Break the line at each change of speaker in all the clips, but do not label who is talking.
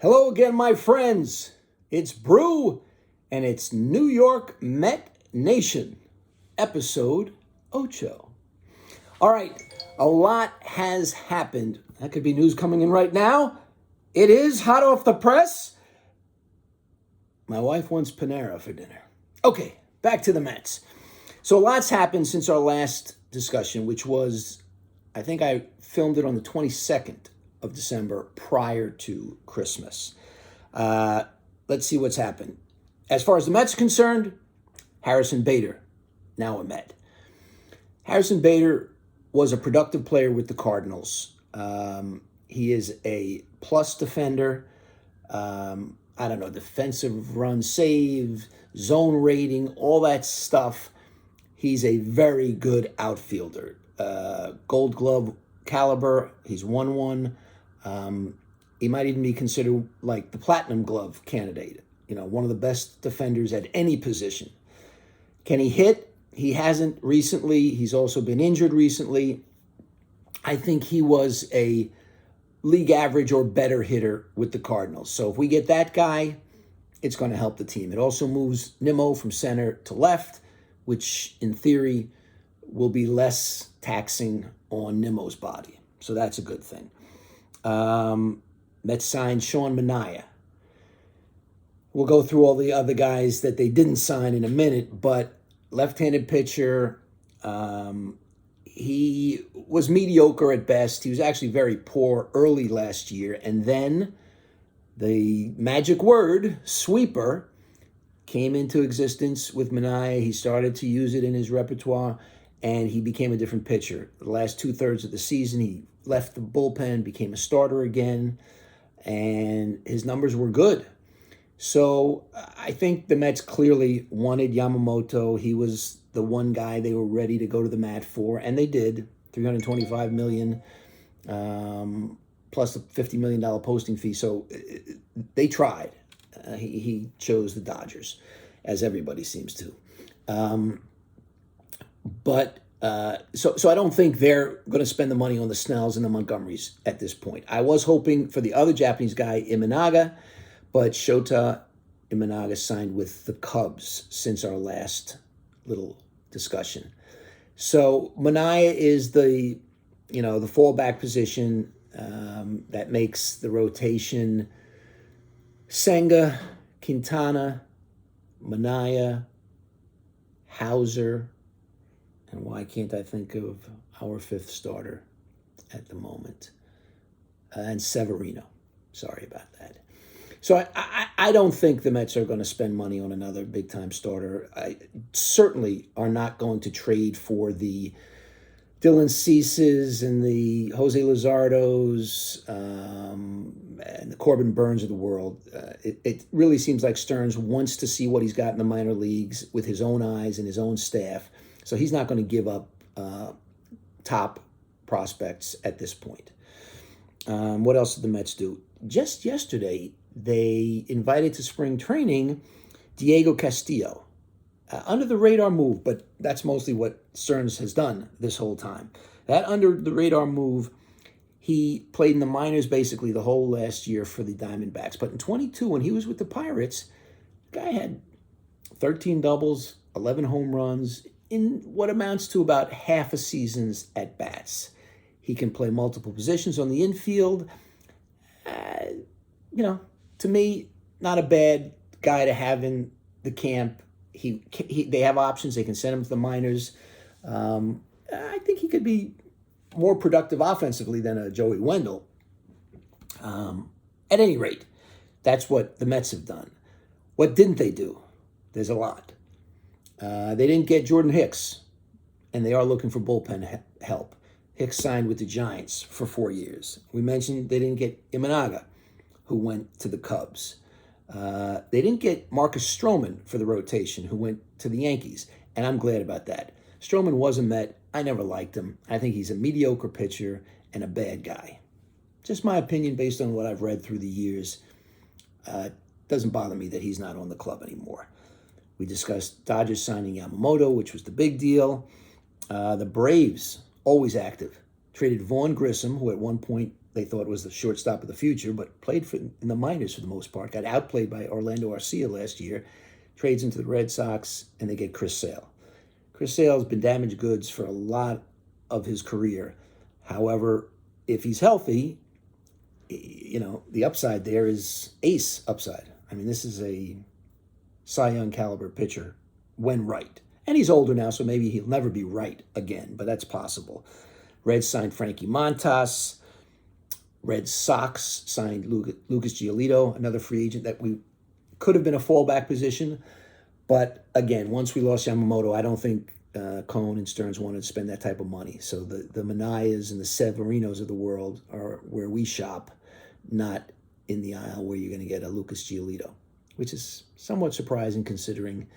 Hello again, my friends. It's Brew, and it's New York Met Nation, episode Ocho. All right, a lot has happened. That could be news coming in right now. It is hot off the press. My wife wants Panera for dinner. Okay, back to the Mets. So lots happened since our last discussion, which was, I think I filmed it on the 22nd of December prior to Christmas. Let's see what's happened. As far as the Mets are concerned, Harrison Bader, now a Met. Harrison Bader was a productive player with the Cardinals. He is a plus defender. Defensive run save, zone rating, all that stuff. He's a very good outfielder. Gold Glove caliber. He's won one. He might even be considered like the Platinum Glove candidate. You know, one of the best defenders at any position. Can he hit? He hasn't recently. He's also been injured recently. I think he was a league average or better hitter with the Cardinals. So if we get that guy, it's going to help the team. It also moves Nimmo from center to left, which in theory will be less taxing on Nimmo's body. So that's a good thing. Mets signed Sean Manaea. We'll go through all the other guys that they didn't sign in a minute, but left-handed pitcher, he was mediocre at best. He was actually very poor early last year, and then the magic word, sweeper, came into existence with Manaea. He started to use it in his repertoire, and he became a different pitcher. The last two-thirds of the season, he left the bullpen, became a starter again, and his numbers were good. So I think the Mets clearly wanted Yamamoto. He was the one guy they were ready to go to the mat for, and they did. $325 million plus a $50 million posting fee. So they tried. He chose the Dodgers, as everybody seems to. So I don't think they're going to spend the money on the Snells and the Montgomerys at this point. I was hoping for the other Japanese guy, Imanaga, but Shota Imanaga signed with the Cubs since our last little discussion. So Manaea is the fallback position that makes the rotation Senga, Quintana, Manaea, Hauser, and why can't I think of our fifth starter at the moment? And Severino. Sorry about that. So I don't think the Mets are going to spend money on another big-time starter. I certainly are not going to trade for the Dylan Ceases and the Jose Luzardos and the Corbin Burns of the world. It really seems like Stearns wants to see what he's got in the minor leagues with his own eyes and his own staff. So he's not going to give up top prospects at this point. What else did the Mets do? Just yesterday, they invited to spring training Diego Castillo. Under the radar move, but that's mostly what Stearns has done this whole time. That under the radar move, he played in the minors basically the whole last year for the Diamondbacks. But in 22, when he was with the Pirates, the guy had 13 doubles, 11 home runs, in what amounts to about half a season's at-bats. He can play multiple positions on the infield. To me, not a bad guy to have in the camp. They have options. They can send him to the minors. I think he could be more productive offensively than a Joey Wendell. At any rate, that's what the Mets have done. What didn't they do? There's a lot. They didn't get Jordan Hicks, and they are looking for bullpen help. Hicks signed with the Giants for 4 years. We mentioned they didn't get Imanaga, who went to the Cubs. They didn't get Marcus Stroman for the rotation, who went to the Yankees, and I'm glad about that. Stroman was a Met. I never liked him. I think he's a mediocre pitcher and a bad guy. Just my opinion based on what I've read through the years. Doesn't bother me that he's not on the club anymore. We discussed Dodgers signing Yamamoto, which was the big deal. The Braves, always active, traded Vaughn Grissom, who at one point they thought was the shortstop of the future, but played in the minors for the most part. Got outplayed by Orlando Arcia last year. Trades into the Red Sox, and they get Chris Sale. Chris Sale's been damaged goods for a lot of his career. However, if he's healthy, the upside there is ace upside. I mean, this is a Cy Young caliber pitcher when right. And he's older now, so maybe he'll never be right again, but that's possible. Reds signed Frankie Montas. Red Sox signed Lucas Giolito, another free agent that we could have been a fallback position. But again, once we lost Yamamoto, I don't think Cohn and Stearns wanted to spend that type of money. So the Manaeas and the Severinos of the world are where we shop, not in the aisle where you're going to get a Lucas Giolito, which is somewhat surprising considering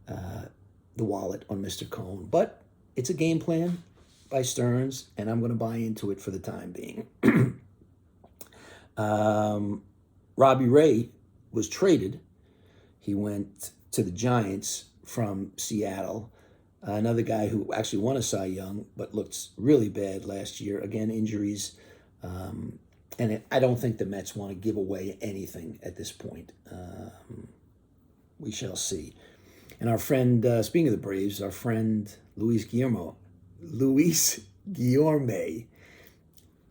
the wallet on Mr. Cohn. But it's a game plan by Stearns, and I'm going to buy into it for the time being. Robbie Ray was traded. He went to the Giants from Seattle. Another guy who actually won a Cy Young, but looked really bad last year. Again, injuries. And I don't think the Mets want to give away anything at this point. We shall see. And our friend, speaking of the Braves, our friend Luis Guillorme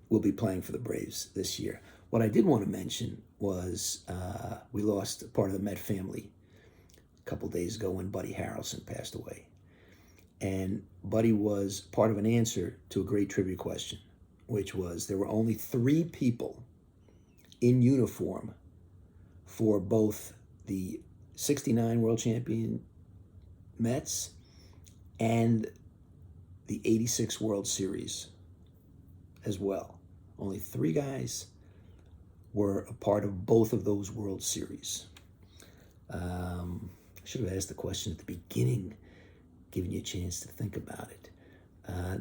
will be playing for the Braves this year. What I did want to mention was we lost part of the Met family a couple days ago when Buddy Harrelson passed away. And Buddy was part of an answer to a great trivia question, which was there were only 3 people in uniform for both the 69 world champion Mets and the 86 World Series as well. Only 3 guys were a part of both of those World Series. I should have asked the question at the beginning, giving you a chance to think about it.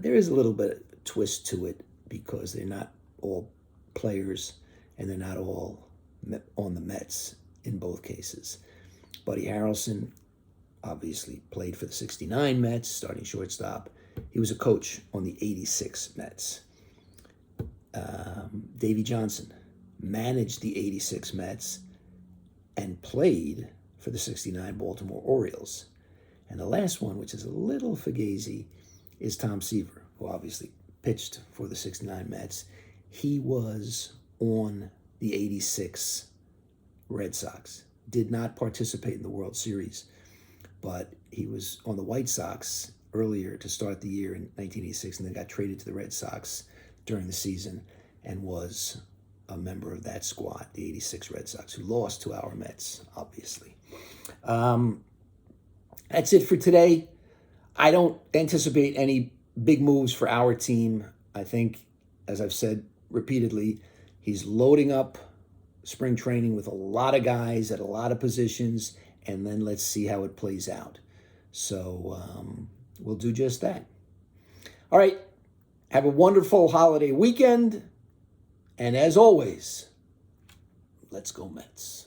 There is a little bit of a twist to it because they're not all players and they're not all on the Mets in both cases. Buddy Harrelson obviously played for the 69 Mets, starting shortstop. He was a coach on the 86 Mets. Davey Johnson managed the 86 Mets and played for the 69 Baltimore Orioles. And the last one, which is a little fugazi, is Tom Seaver, who obviously pitched for the 69 Mets. He was on the 86 Red Sox, did not participate in the World Series, but he was on the White Sox earlier to start the year in 1986 and then got traded to the Red Sox during the season and was a member of that squad, the 86 Red Sox, who lost to our Mets, obviously. That's it for today. I don't anticipate any big moves for our team. I think, as I've said repeatedly, he's loading up spring training with a lot of guys at a lot of positions, and then let's see how it plays out. So we'll do just that. All right. Have a wonderful holiday weekend. And as always, let's go Mets.